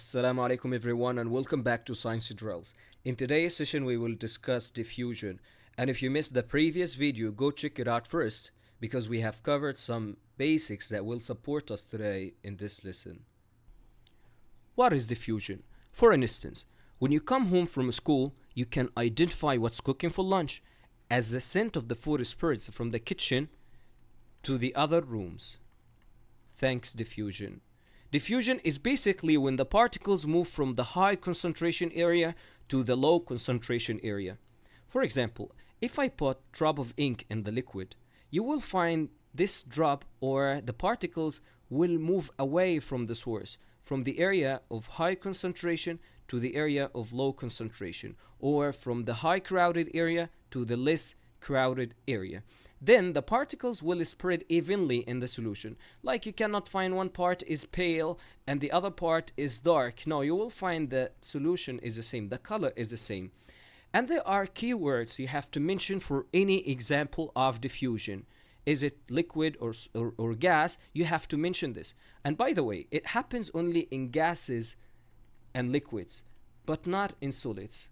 Assalamu alaikum everyone and welcome back to Science Drills. In today's session we will discuss diffusion, and if you missed the previous video go check it out first because we have covered some basics that will support us today in this lesson. What is diffusion? For instance, when you come home from school you can identify what's cooking for lunch as the scent of the food spreads from the kitchen to the other rooms. Thanks diffusion. Diffusion is basically when the particles move from the high concentration area to the low concentration area. For example, if I put a drop of ink in the liquid, you will find this drop or the particles will move away from the source, from the area of high concentration to the area of low concentration, or from the high crowded area to the less crowded area. Then the particles will spread evenly in the solution. Like you cannot find one part is pale and the other part is dark. No, you will find the solution is the same, the color is the same. And there are keywords you have to mention for any example of diffusion. Is it liquid or gas? You have to mention this. And by the way, it happens only in gases and liquids, but not in solids.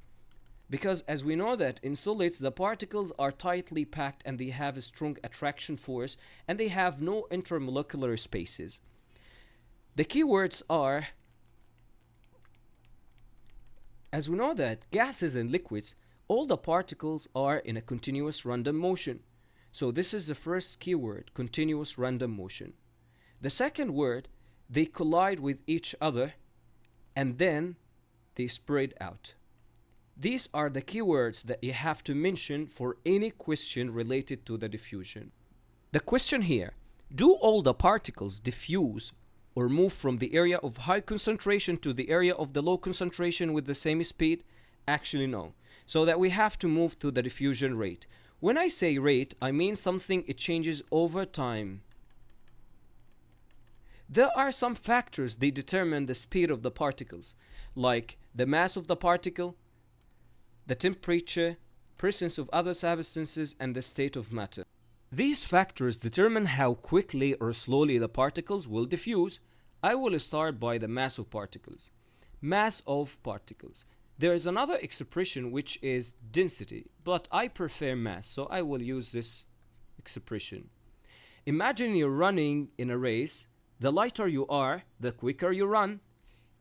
Because as we know that in solids the particles are tightly packed and they have a strong attraction force and they have no intermolecular spaces. The keywords are, as we know that gases and liquids, all the particles are in a continuous random motion. So this is the first keyword, continuous random motion. The second word, they collide with each other and then they spread out. These are the keywords that you have to mention for any question related to the diffusion. The question here, do all the particles diffuse or move from the area of high concentration to the area of the low concentration with the same speed? Actually no. So that we have to move to the diffusion rate. When I say rate, I mean something it changes over time. There are some factors that determine the speed of the particles, like the mass of the particle, the temperature, presence of other substances, and the state of matter. These factors determine how quickly or slowly the particles will diffuse. I will start by the mass of particles. Mass of particles. There is another expression which is density, but I prefer mass, so I will use this expression. Imagine you're running in a race. The lighter you are, the quicker you run.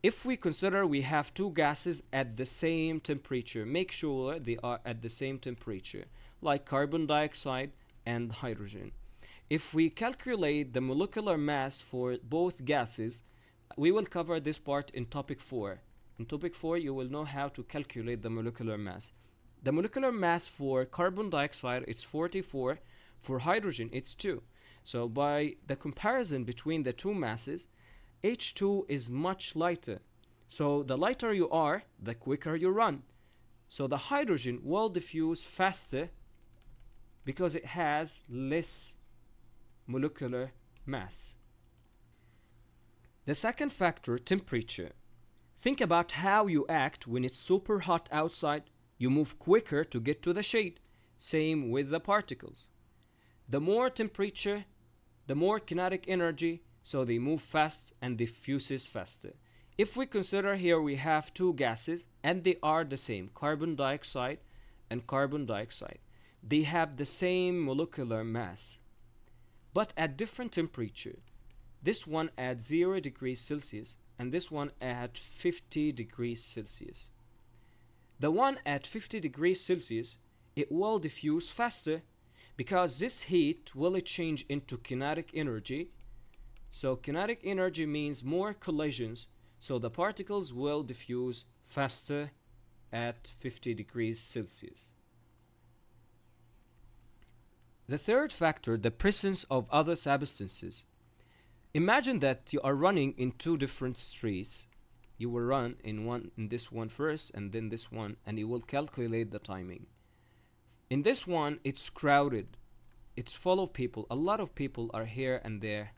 If we consider we have two gases at the same temperature, make sure they are at the same temperature, like carbon dioxide and hydrogen. If we calculate the molecular mass for both gases, we will cover this part in topic 4. In topic 4, you will know how to calculate the molecular mass. The molecular mass for carbon dioxide, it's 44. For hydrogen, it's 2. So by the comparison between the two masses, H2 is much lighter. So the lighter you are, the quicker you run. So the hydrogen will diffuse faster because it has less molecular mass. The second factor, temperature. Think about how you act when it's super hot outside. You move quicker to get to the shade. Same with the particles. The more temperature, the more kinetic energy, so they move fast and diffuses faster. If we consider here we have two gases and they are the same, carbon dioxide and carbon dioxide. They have the same molecular mass, but at different temperature. This one at 0 degrees Celsius and this one at 50 degrees Celsius. The one at 50 degrees Celsius, it will diffuse faster because this heat will change into kinetic energy. So kinetic energy means more collisions, so the particles will diffuse faster at 50 degrees Celsius. The third factor, the presence of other substances. Imagine that you are running in two different streets. You will run in this one first and then this one, and you will calculate the timing. In this one, it's crowded. It's full of people. A lot of people are here and there.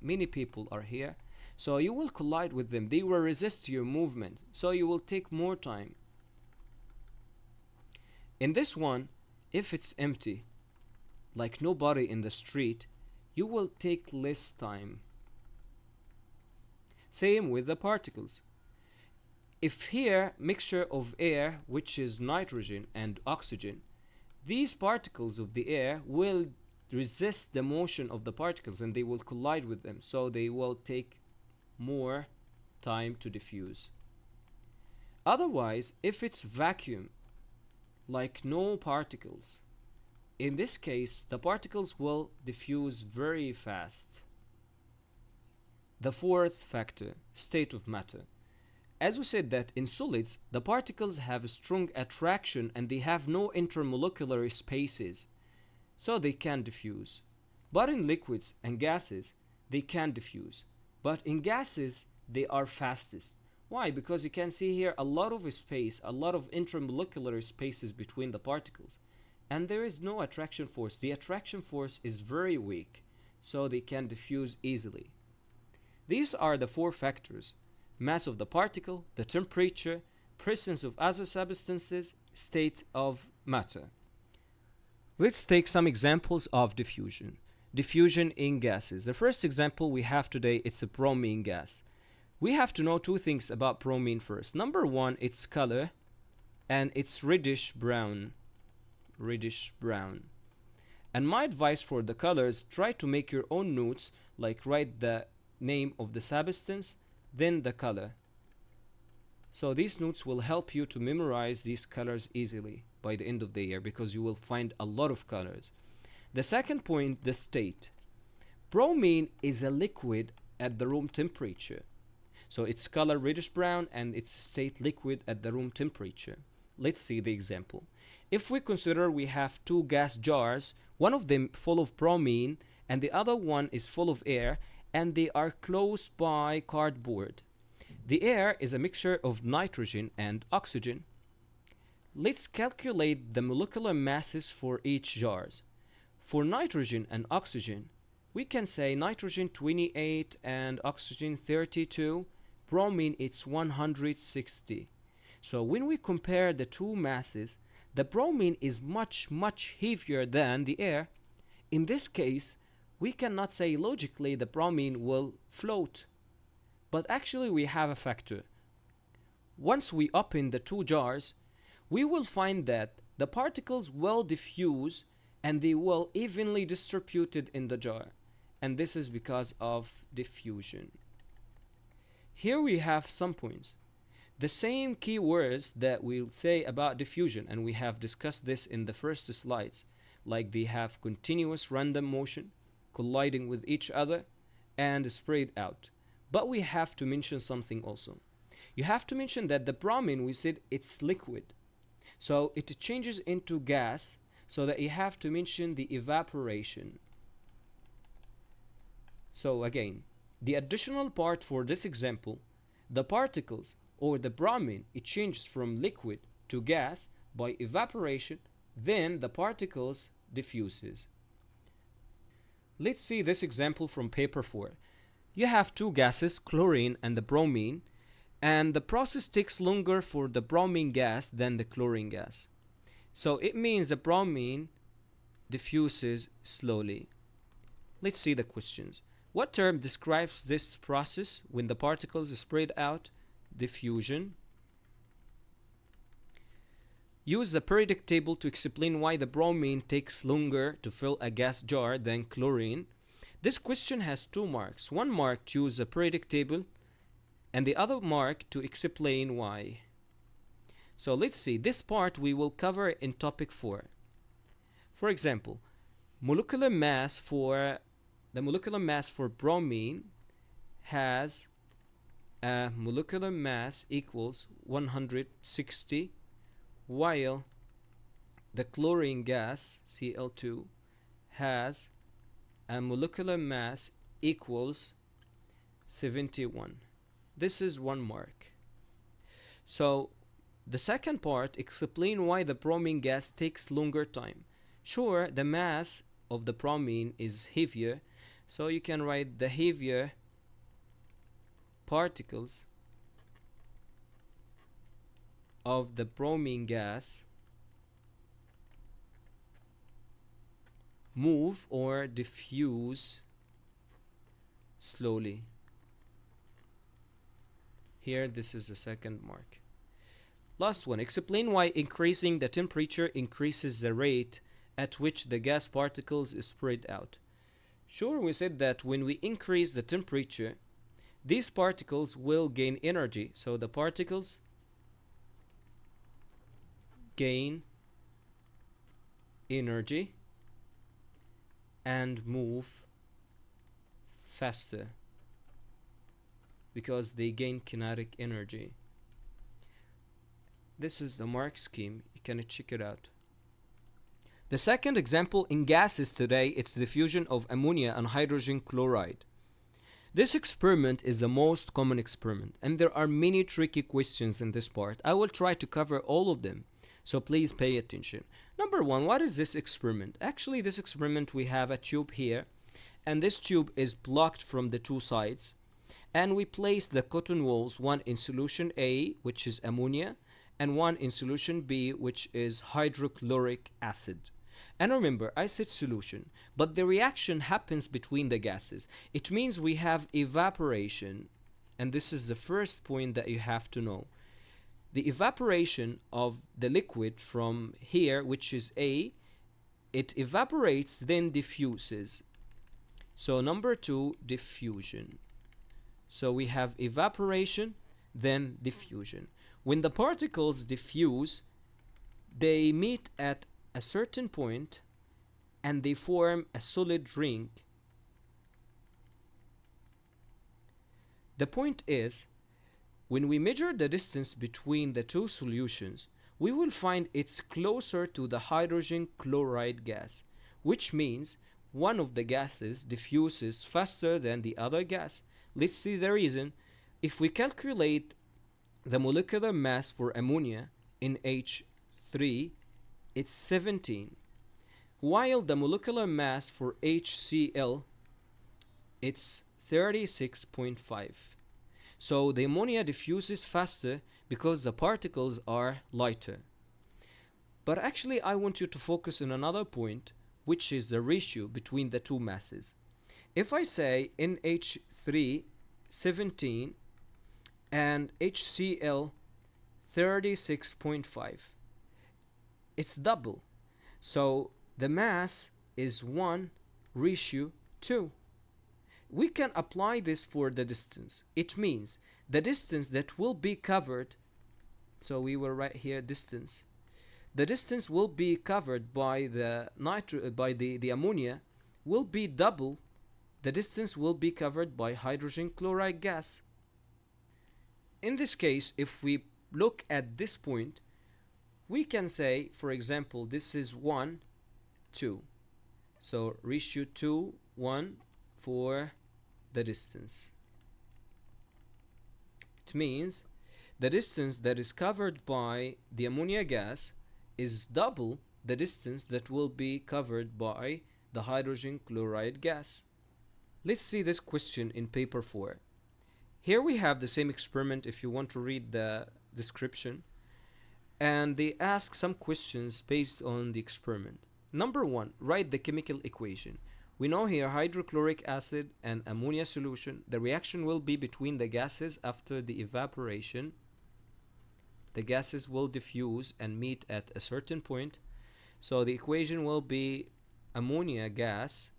Many people are here. So you will collide with them. They will resist your movement. So you will take more time. In this one, if it's empty, like nobody in the street, you will take less time. Same with the particles. If here mixture of air, which is nitrogen and oxygen, these particles of the air will resist the motion of the particles and they will collide with them, so they will take more time to diffuse. Otherwise, if it's vacuum, like no particles, in this case the particles will diffuse very fast. The fourth factor, state of matter. As we said that in solids, the particles have a strong attraction and they have no intermolecular spaces, so they can diffuse. But in liquids and gases, they can diffuse. But in gases, they are fastest. Why? Because you can see here a lot of space, a lot of intermolecular spaces between the particles. And there is no attraction force. The attraction force is very weak, so they can diffuse easily. These are the four factors: mass of the particle, the temperature, presence of other substances, state of matter. Let's take some examples of diffusion. Diffusion in gases. The first example we have today, it's a bromine gas. We have to know two things about bromine first. Number one, its color, and it's reddish brown. Reddish brown. And my advice for the colors, try to make your own notes, like write the name of the substance, then the color. So these notes will help you to memorize these colors easily by the end of the year, because you will find a lot of colors. The second point, the state. Bromine is a liquid at the room temperature. So its color reddish brown and its state liquid at the room temperature. Let's see the example. If we consider we have two gas jars, one of them full of bromine and the other one is full of air, and they are closed by cardboard. The air is a mixture of nitrogen and oxygen. Let's calculate the molecular masses for each jars. For nitrogen and oxygen, we can say nitrogen 28 and oxygen 32, bromine it's 160. So when we compare the two masses, the bromine is much heavier than the air. In this case, we cannot say logically the bromine will float, but actually we have a factor. Once we open the two jars, we will find that the particles will diffuse and they will evenly distributed in the jar, and this is because of diffusion. Here we have some points. The same keywords that we'll say about diffusion, and we have discussed this in the first slides, like they have continuous random motion, colliding with each other, and spread out. But we have to mention something also. You have to mention that the bromine, we said it's liquid, so it changes into gas, so that you have to mention the evaporation. So again, the additional part for this example, the particles or the bromine, it changes from liquid to gas by evaporation, then the particles diffuses. Let's see this example from paper 4. You have two gases, chlorine and the bromine, and the process takes longer for the bromine gas than the chlorine gas. So it means the bromine diffuses slowly. Let's see the questions. What term describes this process when the particles spread out? Diffusion. Use the periodic table to explain why the bromine takes longer to fill a gas jar than chlorine. This question has 2 marks. 1 mark to use the periodic table, and the other mark to explain why. So let's see, this part we will cover in topic 4. For example, the molecular mass for bromine has a molecular mass equals 160, while the chlorine gas Cl2 has a molecular mass equals 71. This is 1 mark. So the second part, explain why the bromine gas takes longer time. Sure, the mass of the bromine is heavier, so you can write the heavier particles of the bromine gas move or diffuse slowly. Here, this is the second mark. Last one, explain why increasing the temperature increases the rate at which the gas particles is spread out. Sure, we said that when we increase the temperature, these particles will gain energy. So the particles gain energy and move faster because they gain kinetic energy. This is the mark scheme. You can check it out. The second example in gases today, it's diffusion of ammonia and hydrogen chloride. This experiment is the most common experiment, and there are many tricky questions in this part. I will try to cover all of them, so please pay attention. Number one, what is this experiment? Actually, this experiment, we have a tube here, and this tube is blocked from the two sides, and we place the cotton walls, one in solution A, which is ammonia, and one in solution B, which is hydrochloric acid. And remember, I said solution, but the reaction happens between the gases. It means we have evaporation, and this is the first point that you have to know. The evaporation of the liquid from here, which is A, it evaporates, then diffuses. So number two, diffusion. So we have evaporation, then diffusion. When the particles diffuse, they meet at a certain point and they form a solid ring. The point is, when we measure the distance between the two solutions, we will find it's closer to the hydrogen chloride gas, which means one of the gases diffuses faster than the other gas. Let's see the reason. If we calculate the molecular mass for ammonia in H3, it's 17, while the molecular mass for HCl, it's 36.5. So the ammonia diffuses faster because the particles are lighter. But actually, I want you to focus on another point, which is the ratio between the two masses. If I say NH3 17 and HCl 36.5, it's double. So the mass is 1:2. We can apply this for the distance. It means the distance that will be covered, so we will write here distance. The distance will be covered by the ammonia will be double. The distance will be covered by hydrogen chloride gas. In this case, if we look at this point, we can say, for example, this is 1:2. So ratio 2:1 for the distance. It means the distance that is covered by the ammonia gas is double the distance that will be covered by the hydrogen chloride gas. Let's see this question in paper 4. Here we have the same experiment if you want to read the description. And they ask some questions based on the experiment. Number one, write the chemical equation. We know here hydrochloric acid and ammonia solution. The reaction will be between the gases after the evaporation. The gases will diffuse and meet at a certain point. So the equation will be ammonia gas.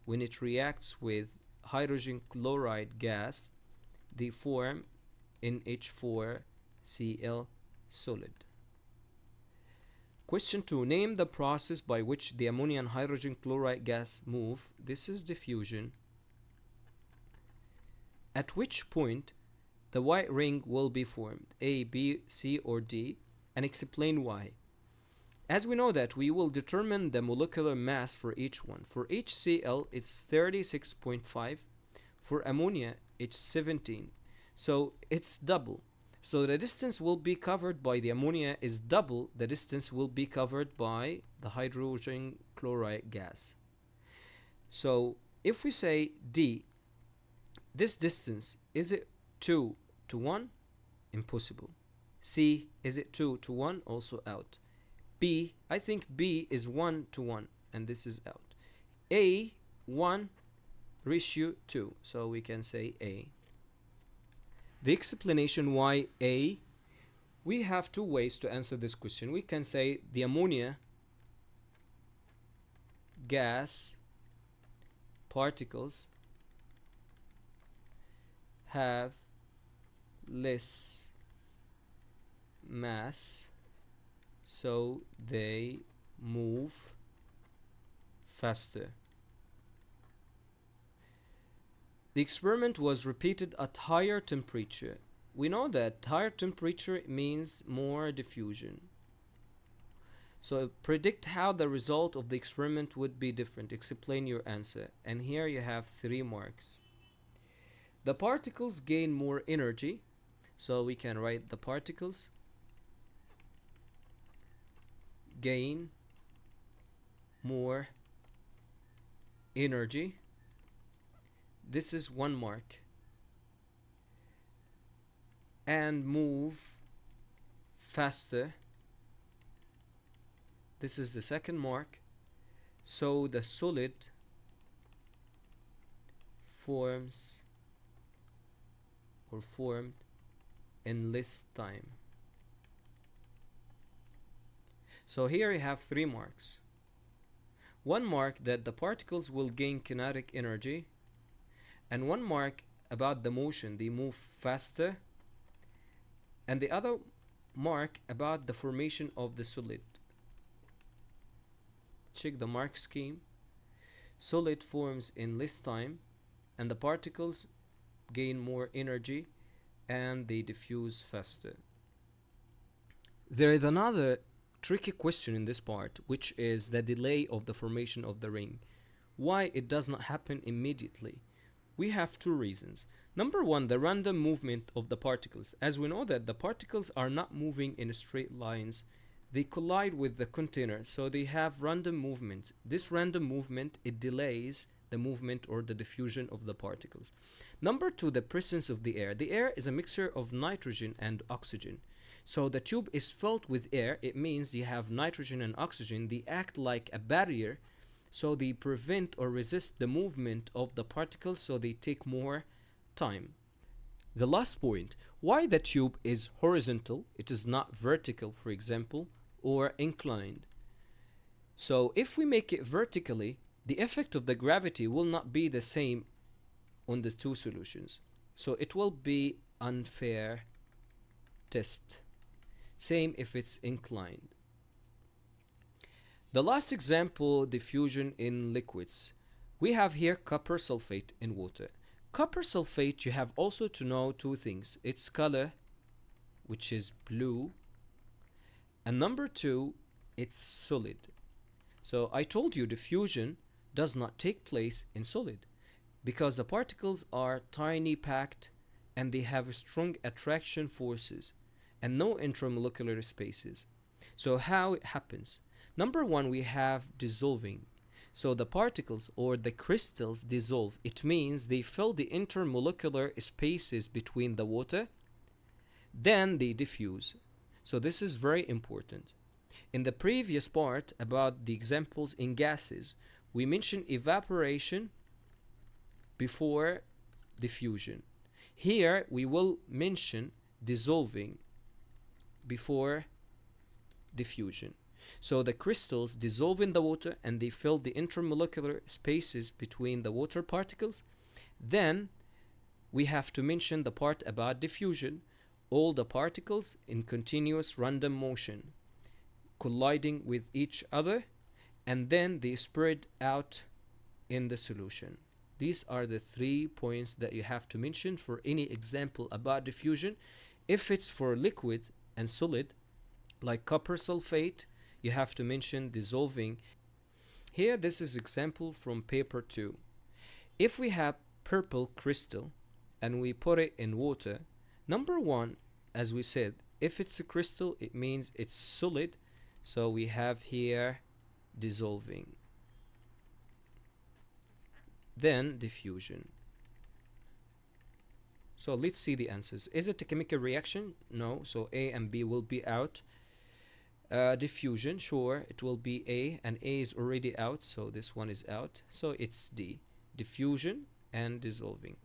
When it reacts with hydrogen chloride gas, they form NH4Cl solid. Question 2. Name the process by which the ammonia and hydrogen chloride gas move. This is diffusion. At which point the white ring will be formed, A, B, C, or D, and explain why. As we know that, we will determine the molecular mass for each one. For HCl, it's 36.5. For ammonia, it's 17. So it's double. So the distance will be covered by the ammonia is double the distance will be covered by the hydrogen chloride gas. So if we say D, this distance, is it 2:1? Impossible. C, is it 2:1? Also out. B, I think B is 1:1, and this is out. A, 1:2, so we can say A. The explanation why A, we have two ways to answer this question. We can say the ammonia gas particles have less mass, so they move faster. The experiment was repeated at higher temperature. We know that higher temperature means more diffusion. So predict how the result of the experiment would be different. Explain your answer. And here you have 3 marks. The particles gain more energy. So we can write the particles gain more energy. This is 1 mark. And move faster. This is the 2nd mark. So the solid forms or formed in less time. So here you have 3 marks. 1 mark that the particles will gain kinetic energy, and 1 mark about the motion, they move faster, and the other mark about the formation of the solid. Check the mark scheme. Solid forms in less time, and the particles gain more energy, and they diffuse faster. There is another tricky question in this part, which is the delay of the formation of the ring. Why it does not happen immediately? We have 2 reasons. Number 1, the random movement of the particles. As we know that the particles are not moving in straight lines, they collide with the container, so they have random movement. This random movement, it delays the movement or the diffusion of the particles. Number 2, the presence of the air. The air is a mixture of nitrogen and oxygen. So the tube is filled with air. It means you have nitrogen and oxygen. They act like a barrier, so they prevent or resist the movement of the particles, so they take more time. The last point, why the tube is horizontal, it is not vertical, for example, or inclined. So if we make it vertically, the effect of the gravity will not be the same on the 2 solutions. So it will be unfair test. Same if it's inclined. The last example, diffusion in liquids. We have here copper sulfate in water. Copper sulfate, you have also to know 2 things. Its color, which is blue, and number 2, it's solid. So I told you diffusion does not take place in solid because the particles are tiny packed and they have strong attraction forces and no intermolecular spaces. So how it happens? Number 1, we have dissolving. So the particles or the crystals dissolve. It means they fill the intermolecular spaces between the water, then they diffuse. So this is very important. In the previous part about the examples in gases, we mentioned evaporation before diffusion. Here we will mention dissolving before diffusion. So the crystals dissolve in the water and they fill the intermolecular spaces between the water particles. Then we have to mention the part about diffusion. All the particles in continuous random motion colliding with each other, and then they spread out in the solution. These are the 3 points that you have to mention for any example about diffusion. If it's for liquid and solid, like copper sulfate, you have to mention dissolving. Here, this is example from paper 2. If we have purple crystal and we put it in water, number 1, as we said, if it's a crystal, it means it's solid. So we have here dissolving. Then diffusion. So let's see the answers. Is it a chemical reaction? No. So A and B will be out. Diffusion, sure, it will be A, and A is already out, so this one is out. So it's D, diffusion and dissolving.